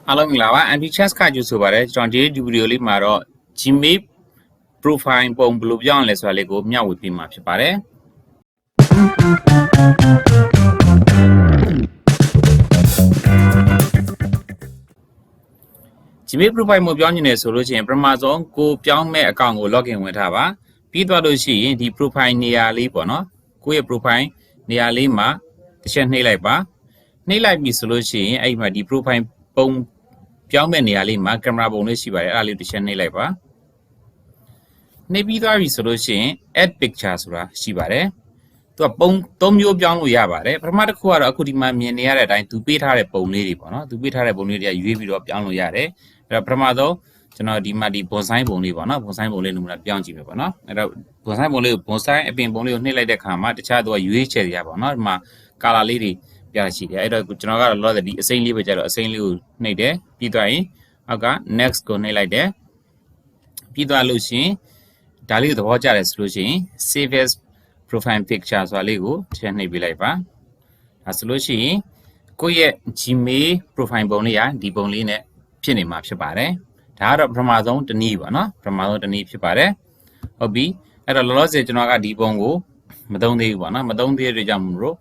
အားလုံးမင်္ဂလာပါ anti chess ကကြိုဆိုပါရစေကျွန်တော်ဒီဗီဒီယိုလေးမှာတော့ Gmail profile ပုံဘယ်လိုပြောင်းလဲဆိုတာလေးကိုမျှဝေပေးမှာဖြစ်ပါတယ် Gmail profile ကိုပြောင်းနေတယ်ဆိုလို့ရှိရင်ပထမဆုံးကိုပြောင်းမဲ့အကောင့်ကို login ဝင်ထားပါပြီးသွားလို့ရှိရင်ဒီ profile နေရာလေးပေါ့နော်ကိုယ့်ရဲ့ profile နေရာလေးမှာတစ်ချက်နှိပ်လိုက်ပါနှိပ်လိုက်ပြီဆိုလို့ရှိရင်အဲ့မှာဒီ profile ပုံပြောင်းမဲ့နေရာလေးမှာကင်မရာပုံလေးရှိပါတယ်အဲ့ဒါလေးတစ်ချက်နှိပ်လိုက်ပါနှိပ်ပြီးသွားပြီဆိုလို့ရှိရင် add picture ဆိုတာရှိပါတယ်သူကပုံ၃မျိုးပြောင်းလို့ရပါတယ်ပထမတစ်ခုကတော့အခုဒီမှာမြင်နေရတဲ့အတိုင်းသူပေးထားတဲ့ပုံလေးတွေပေါ့နော်သူပေးထားတဲ့ပုံလေးတွေကရွေးပြီးတော့ပြောင်းလို့ရတယ်အဲ့တော့ပထမဆုံးကျွန်တော်ဒီမှာဒီဘွန်ဆိုင်ပုံလေးပေါ့နော်ဘွန်ဆိုင်ပုံလေးနမူနာပြောင်းကြည့်မယ်ပေါ့နော်အဲ့တော့ဘွန်ဆိုင်ပုံလေးကိုဘွန်ဆိုင်အပင်ပုံလေးကိုနှိပ်လိုက်တဲ့ခါမှာတခြားသူကရွေးချယ်ရပါတော့ဒီမှာ color လေးတွေပြရှိတယ်အဲ့တော့ကျွန်တော်ကတော့လောလောဆယ်ဒီအစိမ်းလေးပဲကြတော့အစိမ်းလေးကိုနှိပ်တယ်ပြီးသွားရင်အောက်က next ကိုနှိပ်လိုက်တယ်ပြီးသွားလို့ရှိရင်ဒါလေးကိုသဘောကျတယ်ဆိုလို့ရှိရင် save as profile picture ဆိုတာလေးကိုချက်နှိပ်ပေးလိုက်ပါဒါဆိုလို့ရှိရင်ကိုယ့်ရဲ့ Gmail profile ပုံလေးကဒီပုံလေးနဲ့ဖြစ်နေမှာဖြစ်ပါတယ်ဒါကတော့ပထမဆုံးတစ်နည်းပေါ့နော်ပထမဆုံးတစ်နည်းဖြစ်ပါတယ်ဟုတ်ပြီအဲ့တော့လောလောဆယ်ကျွန်တော်ကဒီပုံကိုမသုံးသေးဘူးပေါ့နော်မသုံးသေးတဲ့အတွက်ကြောင့်မလို့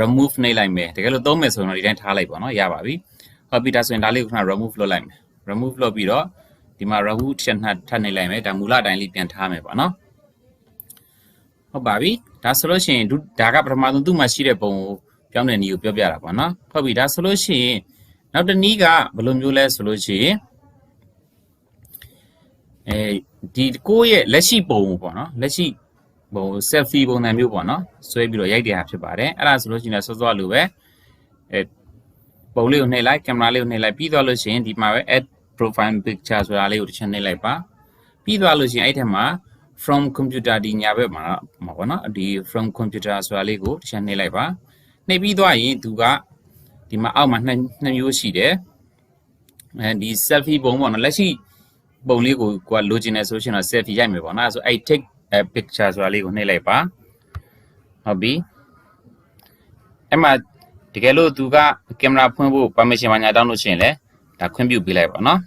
remove နှိပ်လိုက်မယ်တကယ်လို့သုံးမယ်ဆိုရင်တော့ဒီတိုင်းထားလိုက်ပေါ့နော်ရပါပြီဟုတ်ပြီဒါဆိုရင်ဒါလေးကိုခဏ remove လုပ်လိုက်မယ် remove လုပ်ပြီးတော့ဒီမှာ remove ချက်ထပ်နှိပ်လိုက်မယ်ဒါမူလအတိုင်းလေးပြန်ထားမယ်ပေါ့နော်ဟုတ်ပါပြီဒါဆိုလို့ရှိရင်ဒါကပထမဆုံးသူ့မှာရှိတဲ့ပုံကိုပြောင်းတဲ့နည်းကိုပြောပြတာပေါ့နော်ဟုတ်ပြီဒါဆိုလို့ရှိရင်နောက်တစ်နည်းကဘယ်လိုမျိုးလဲဆိုလို့ရှိရင်ဒီကိုယ့်ရဲ့လက်ရှိပုံပေါ့နော်လက်ရှိပုံ selfie ပုံစံမျိုးပေါ့နော်ဆွဲပြီးတော့ရိုက်တဲ့ဟာဖြစ်ပါတယ်အဲ့ဒါဆိုလို့ရှိရင်စောစောလိုပဲပုံလေးကိုနှိပ်လိုက်ကင်မရာလေးကိုနှိပ်လိုက်ပြီးသွားလို့ရှိရင်ဒီမှာပဲ add profile picture ဆိုတာလေးကိုတစ်ချက်နှိပ်လိုက်ပါပြီးသွားလို့ရှိရင်အဲ့ထက်မှာ from computer ဒီညာဘက်မှာပေါ့နော်ဒီ from computer ဆိုတာလေးကိုတစ်ချက်နှိပ်လိုက်ပါနှိပ်ပြီးသွားရင်သူကဒီမှာအောက်မှာနှစ်မျိုးရှိတယ်ဒီ selfie ပုံပေါ့နော်လက်ရှိပုံလေးကိုလိုချင်တယ်ဆိုရှင်တော့ selfie ရိုက်မယ်ပေါ့နော်အဲ့ဆိုအဲ့ take a picture ဆိုတာလေးကိုနှိပ်လိုက်ပါဟုတ်ပြီအဲ့မှာတကယ်လို့သူကကင်မရာဖွင့်ဖို့ permission ပါညာတောင်းလို့ရှိရင်လည်းဒါခွင့်ပြုပေးလိုက်ပါနော်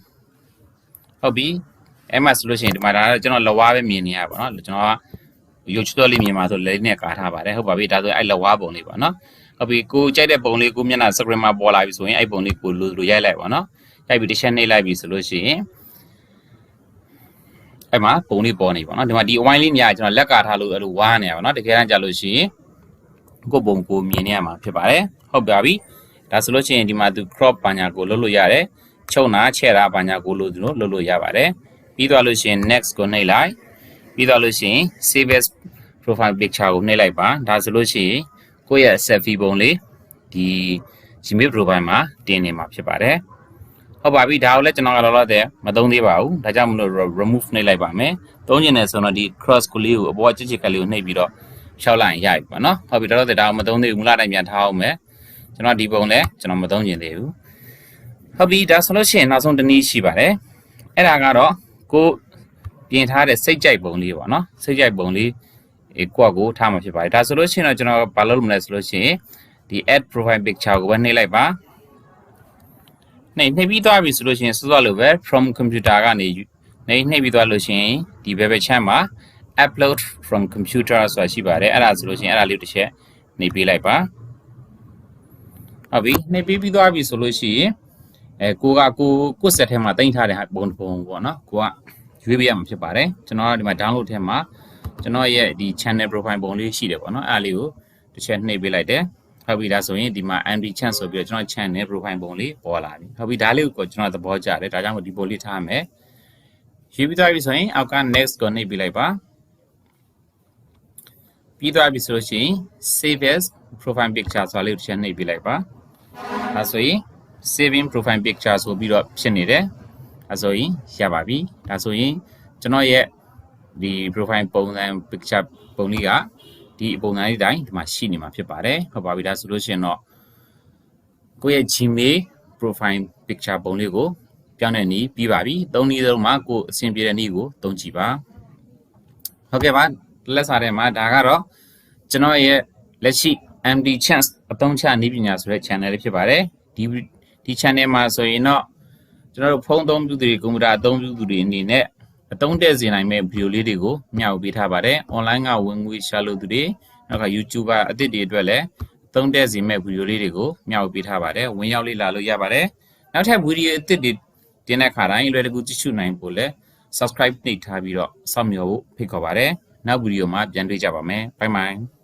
ဟုတ်ပြီအဲ့မှာဆိုလို့ရှိရင်ဒီမှာဒါကျွန်တော်လက်ဝါးပဲမြင်နေရပါတော့ကျွန်တော်ကရုပ်ချတော်လေးမြင်မှာဆိုလက်နဲ့ကာထားပါတယ်ဟုတ်ပါပြီဒါဆိုအဲ့လက်ဝါးပုံလေးပါနော်ဟုတ်ပြီကိုကြိုက်တဲ့ပုံလေးကိုမျက်နှာ screen မှာပေါ်လာပြီဆိုရင်အဲ့ပုံလေးကိုလိုရိုက်လိုက်ပါနော်ရိုက်ပြီးတစ်ချက်နှိပ်လိုက်ပြီဆိုလို့ရှိရင်အဲ့မှာပုံလေးပေါ်နေပါနော်ဒီမှာဒီ wine လေးနေရာကျွန်တော်လက်ကာထားလို့အဲ့လိုဝါးနေရပါနော်တကယ်တမ်းကြာလို့ရှိရင်ကိုပုံကိုမြင်နေရမှာဖြစ်ပါတယ်ဟုတ်ပါပြီဒါဆိုလို့ရှိရင်ဒီမှာသူ crop ပါညာကိုလုပ်လို့ရတယ်ချုပ်နာချဲ့တာပါညာကိုလုပ်လို့ရပါတယ်ပြီးသွားလို့ရှိရင် next ကိုနှိပ်လိုက်ပြီးသွားလို့ရှိရင် save as profile picture ကိုနှိပ်လိုက်ပါဒါဆိုလို့ရှိရင်ကိုယ့်ရဲ့ selfie ပုံလေးဒီ Gmail profile မှာတင်နေမှာဖြစ်ပါတယ်ဟုတ်ပါပြီဒါကိုလည်းကျွန်တော်ကလောလောဆယ်မသုံးသေးပါဘူးဒါကြောင့်မလို့ remove နှိပ်လိုက်ပါမယ်သုံးချင်တယ်ဆိုတော့ဒီ cross ကိုလေးကိုအပေါ်ကချစ်ကလေးကိုနှိပ်ပြီးတော့ရှောက်လိုက်ရင်ရပြီပေါ့နော်ဟုတ်ပြီလောလောဆယ်ဒါကိုမသုံးသေးဘူးမလားတိုင်းပြန်ထားအောင်မယ်ကျွန်တော်ဒီပုံလည်းကျွန်တော်မသုံးချင်သေးဘူးဟုတ်ပြီဒါဆိုလို့ရှိရင်နောက်ဆုံးတစ်နည်းရှိပါတယ်အဲ့ဒါကတော့ကိုပြင်ထားတဲ့စိတ်ကြိုက်ပုံလေးပေါ့နော်စိတ်ကြိုက်ပုံလေးကိုထားမှာဖြစ်ပါတယ်ဒါဆိုလို့ရှိရင်တော့ကျွန်တော်ဘာလုပ်မလဲဆိုလို့ရှိရင်ဒီ add profile picture ကိုပဲနှိပ်လိုက်ပါနှိပ်ပြီးသွားပြီဆိုလို့ရှိရင်စောစောလိုပဲ from computer ကနေနှိပ်ပြီးသွားလို့ရှိရင်ဒီဘယ်ချမ်းမှာ upload from computer ဆိုတာရှိပါတယ်အဲ့ဒါဆိုလို့ရှိရင်အဲ့ဒါလေးတစ်ချက်နှိပ်ပေးလိုက်ပါဟုတ်ပြီနှိပ်ပြီးသွားပြီဆိုလို့ရှိရင်ကိုဆက်ထဲမှာတင်ထားတဲ့ပုံပေါ့နော်ကိုကရွေးပေးရမှာဖြစ်ပါတယ်ကျွန်တော်ကဒီမှာ download ထဲမှာကျွန်တော်ရဲ့ဒီ channel profile ပုံလေးရှိတယ်ပေါ့နော်အဲ့ဒါလေးကိုတစ်ချက်နှိပ်ပေးလိုက်တယ်ဟုတ်ပြီဒါဆိုရင်ဒီမှာ empty channel ဆိုပြီးတော့ကျွန်တော် channel profile ပုံလေးပေါ်လာပြီဟုတ်ပြီဒါလေးကိုကျွန်တော်သဘောကျတယ်ဒါကြောင့်မို့ဒီပုံလေးထားမယ်ရွေးပြီးသွားပြီဆိုရင်အောက်က next ကိုနှိပ်ပေးလိုက်ပါပြီးသွားပြီဆိုလို့ရှိရင် save as profile picture ဆိုတာလေးကိုတစ်ချက်နှိပ်ပေးလိုက်ပါဒါဆိုရင် saving profile picture ဆိုပြီးတော့ဖြစ်နေတယ်အဲဆိုရင်ရပါပြီဒါဆိုရင်ကျွန်တော်ရဲ့ဒီ profile ပုံစံ picture ပုံလေးကဒီပုံစံလေးတိုင်းဒီမှာရှိနေမှာဖြစ်ပါတယ်ဟုတ်ပါပြီဒါဆိုလို့ရှိရင်တော့ကိုယ့်ရဲ့ Gmail profile picture ပုံလေးကိုပြောင်းတဲ့နည်းပြီးပါပြီသုံးနည်းလုံးမှာကိုအဆင်ပြေတဲ့နည်းကိုသုံးကြည့်ပါဟုတ်ကဲ့ပါလက်စာထဲမှာဒါကတော့ကျွန်တော်ရဲ့လက်ရှိ MD Chance အသုံးချနည်းပညာဆိုတဲ့ channel လေးဖြစ်ပါတယ်ဒီ channel မှာဆိုရင်တော့ ကျွန်တော်တို့ဖုန်းအသုံးပြုသူတွေကွန်ပျူတာအသုံးပြုသူတွေအနေနဲ့အသုံးတည့်စေနိုင်မဲ့ဗီဒီယိုလေးတွေကိုမျှဝေပေးထားပါတယ် online ကဝင်ငွေရှာလို့သူတွေနောက်က YouTuber အသစ်တွေအတွက်လည်းသုံးတည့်စေမဲ့ဗီဒီယိုလေးတွေကိုမျှဝေပေးထားပါတယ်ဝင်ရောက်လေ့လာလို့ရပါတယ်နောက်ထပ်ဗီဒီယိုအသစ်တွေတင်တဲ့ခါတိုင်းလွယ်တကူကြည့်ရှုနိုင်ဖို့လဲ subscribe နှိပ်ထားပြီးတော့စောင့်မျှော်ဖို့ဖိတ်ခေါ်ပါတယ်နောက်ဗီဒီယိုမှာပြန်တွေ့ကြပါမယ် bye bye